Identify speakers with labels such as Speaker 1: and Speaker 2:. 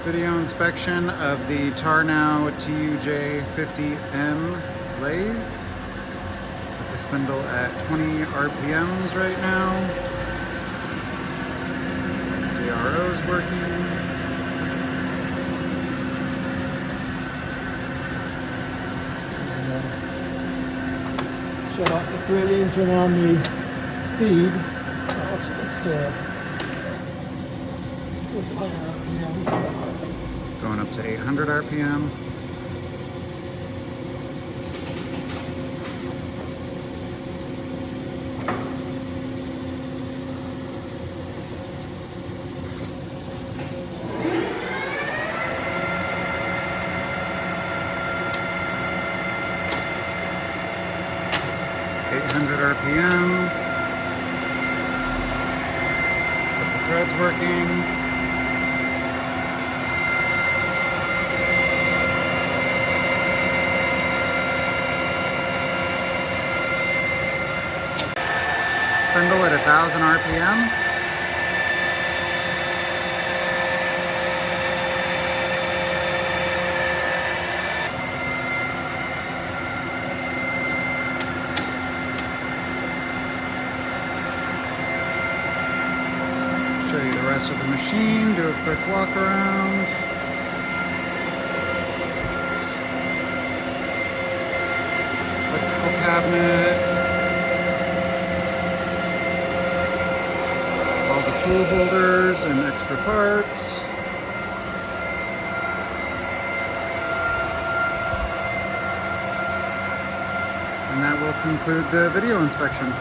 Speaker 1: Video inspection of the Tarnow TUJ-50M lathe with the spindle at 20 RPMs right now. DRO is working.
Speaker 2: Shut off the threading and turn on the feed.
Speaker 1: Going up to 800 RPM. RPM. But the thread's working. Spindle at 1000 RPM. Show you the rest of the machine, do a quick walk around. Electrical cabinet. All the tool holders and extra parts. And that will conclude the video inspection.